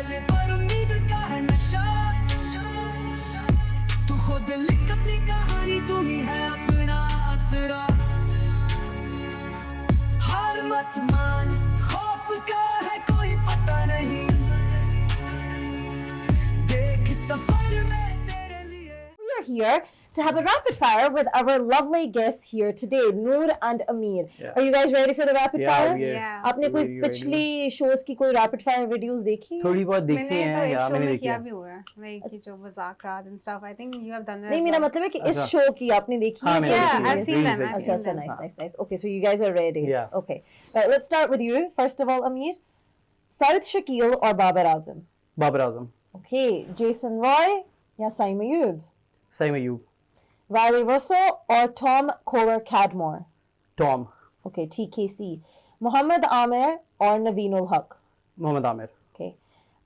चले पर उम्मीद का है नशा। तू खुद लिख अपनी कहानी, तू ही है अपना आसरा। हार मत मान, खौफ का है कोई पता नहीं, देख सफर में तेरे लिए। We are here to have a rapid fire with our lovely guests here today, Noor and Amir. Yeah. Are you guys ready for the rapid fire? we are- Yeah. आपने कोई Very ready. पिछली shows की कोई rapid fire videos देखी? थोड़ी बहुत देखी मैंने तो है एक या शो मैंने में देखी किया है भी हुआ है, like ये जो मजाक रात and stuff. I think you have done that. नहीं, as मेरा well. मतलब है कि इस अच्छा। शो की आपने देखी हाँ, है? मैंने Yeah, देखी है, I've seen them, reels I've देखी अच्छा है। seen अच्छा, them. nice. Okay, so you guys are ready. Yeah. Okay. Right, let's start with you. First of all, Amir, Saud Shakil or Babar Azam? Babar Azam, Okay, Jason Roy या Saim Ayub? Saim Ayub, Riley Russell or Tom Kohler Cadmore? Tom, Okay, TKC. Muhammad Amir or Naveen ul Haq? Mohammad Aamir, Okay.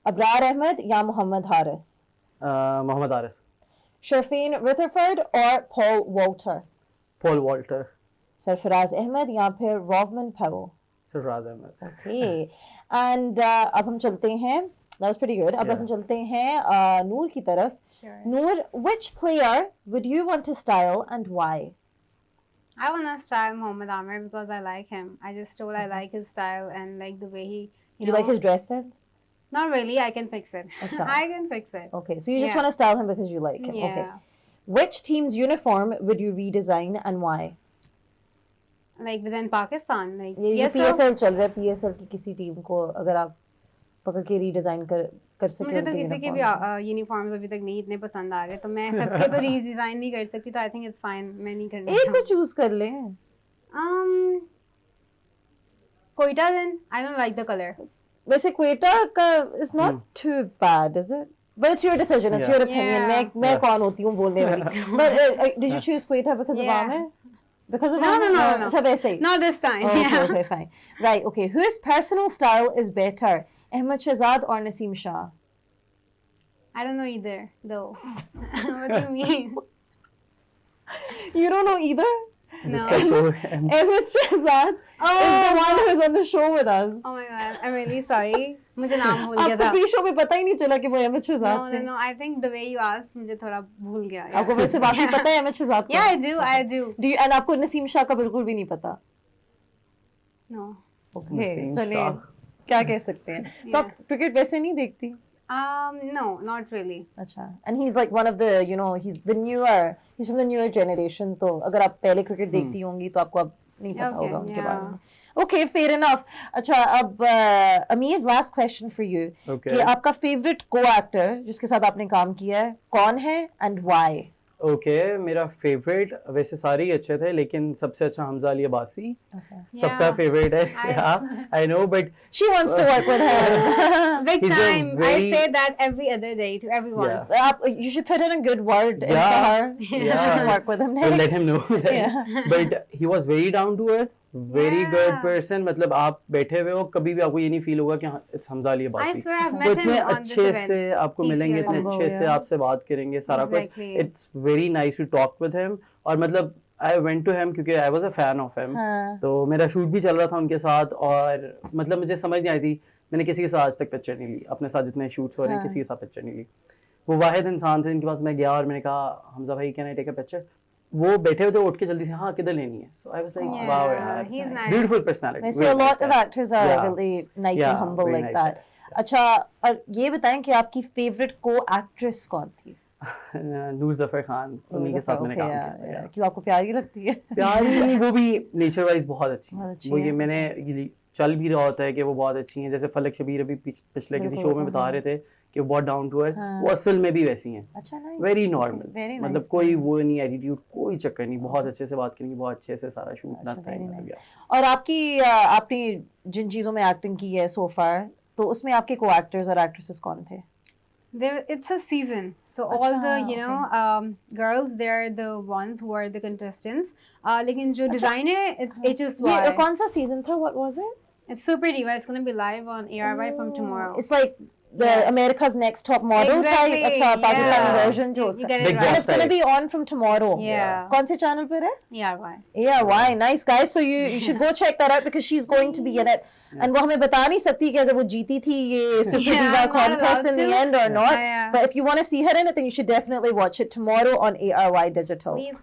Abrar Ahmed या Muhammad Haris? Mohammad Haris, Sharfeen Rutherford or Paul Walter? Paul Walter, Sarfaraz Ahmed या फिर Rovman Powell? Sarfaraz Ahmad. Okay. And अब हम चलते हैं. That was pretty good. अब Yeah. हम चलते हैं नूर की तरफ. Sure. Noor, which player would you want to style and why? I wanna style Mohammad Amir because I like him. I just told I like his style and like the way he. Do you like his dress sense? Not really. I can fix it. Acha. I can fix it. Okay, so you just Yeah. want to style him because you like him. Yeah. Okay. Which team's uniform would you redesign and why? Like within Pakistan, like ये yes, sir. PSL चल रहा है, PSL की किसी team को अगर आप पकड़ के redesign कर सकते मुझे तो उनके किसी के भी uniform। यूनिफॉर्म्स अभी तक नहीं इतने पसंद आ रहे, तो मैं सबके तो रीडिजाइन नहीं कर सकती, तो आई थिंक इट्स फाइन, मैं नहीं करना एक को choose कर ले। Quetta then I don't like the colour. वैसे क्वेटा का is not too bad, is it? But it's your decision, it's Yeah. your opinion. Yeah. मैं Yeah. कौन होती हूँ बोलने वाली? But did you choose Quetta because of Yeah. Amir? Because of No, Amir? no, no, no. अच्छा वैसे ही। Not this time. Oh, okay, Yeah. okay, fine. Right, okay. Whose personal style is better, Ahmed Shahzad or Naseem Shah? I don't know either though. What do you mean? You don't know either? जिसका No. Show है Ahmed Shahzad is the one who's on the show with us. Oh my god, I'm really sorry. मुझे नाम भूल गया आपको था. Pre-show में पता ही नहीं चला कि वो Ahmed No, Shahzad no, थे। no. I think the way you asked मुझे थोड़ा भूल गया. आपको वैसे बाकी पता है Ahmed Shahzad को? Yeah, I do. I do. Do you, and आपको नसीम शाह का बिल्कुल भी नहीं पता? No. Okay, नसीम चलिए शाह। क्या कह सकते हैं? तो आप क्रिकेट वैसे नहीं देखती? No, not really. अच्छा, and he's like one of the, you know, he's from the newer generation. तो अगर आप पहले क्रिकेट देखती होंगी तो आपको अब नहीं पता Okay, होगा उनके yeah. बारे में. Okay, fair enough. अच्छा, अब अमीर, last question for you. Okay. कि आपका favorite co-actor जिसके साथ आपने काम किया है कौन है and why? ओके, मेरा फेवरेट वैसे सारे ही अच्छे थे लेकिन सबसे अच्छा हमजा अली अब्बासी सबका Yeah. फेवरेट है। I know but She wants to work with him. Big He's a time. I very- say that every other day to everyone. Yeah. You should put in a good word in Yeah. for her. You should work with him We'll next. let him know. But he was very down to earth, very Yeah. good person. मतलब आप बैठे हुए हो कभी भी आपको ये नहीं फील होगा कि हाँ it's Hamza Ali Abbasi. I swear I've वो met him इतने on this अच्छे event. से आपको मिलेंगे, इतने PCL. अच्छे से Yeah. आपसे बात करेंगे, सारा कुछ। Exactly. It's very nice to talk with him. और मतलब आई वेंट टू हिम क्योंकि I was a fan of him. हाँ. तो मेरा शूट भी चल रहा था उनके साथ और मतलब मुझे समझ नहीं आई थी, मैंने किसी के साथ आज तक पिक्चर नहीं ली, अपने साथ जितने शूट्स हो रहे हैं हाँ. किसी के साथ पिक्चर नहीं ली। वो वाहिद इंसान थे जिनके पास मैं गया और मैंने कहा हमजा भाई can I take a picture. वो बैठे हुए थे, उठ के जल्दी से हाँ किधर लेनी है। So I was like Yeah, wow यार, he's nice. Beautiful personality. वैसे a lot of actors are Yeah. really nice Yeah, and humble very like nice that. अच्छा, और ये बताएं कि आपकी favorite co-actress कौन थी? नूर जफर खान, उन्हीं के साथ मैंने काम किया। क्यों आपको प्यारी लगती है? प्यारी वो भी नेचर वाइज बहुत अच्छी बहुत है। अच्छी वो है। ये मैंने ये चल भी रहा होता है कि वो बहुत अच्छी हैं। जैसे फलक शबीर अभी पिछले किसी बिल्कुल, शो में बता रहे थे कि वो बहुत डाउन टू अर्थ, हाँ. वो असल में भी वैसी हैं। अच्छा, nice. वेरी नॉर्मल, Very मतलब nice. कोई वो नहीं एटीट्यूड, कोई चक्कर नहीं, बहुत अच्छे से बात करेंगी, बहुत अच्छे से सारा शूट अच्छा, very nice. नथिंग। और आपकी आपने जिन चीजों में एक्टिंग की है so far, तो उसमें आपके co-actors और actresses कौन थे? It's a season, so all अच्छा, the girls, they're the ones who are the contestants. लेकिन जो designer, it's HSY. ये कौन सा season था? What was it? It's Super Diva. It's gonna be live on ARY from tomorrow. It's like the America's Next Top Model Exactly, type, अच्छा Pakistani yeah. version जो You उसका, get it Big and Boss it's gonna type. be on from tomorrow. Yeah. कौन से channel पे है? Yeah, why? Yeah, why? Nice guys. So you should go check that out because she's going to be in it. And वो हमें बता नहीं सकती कि अगर वो जीती थी ये Super Yeah, Diva I'm not contest in allowed the to. end or not. Yeah. But if you want to see her in it, then you should definitely watch it tomorrow on ARY Digital. Please.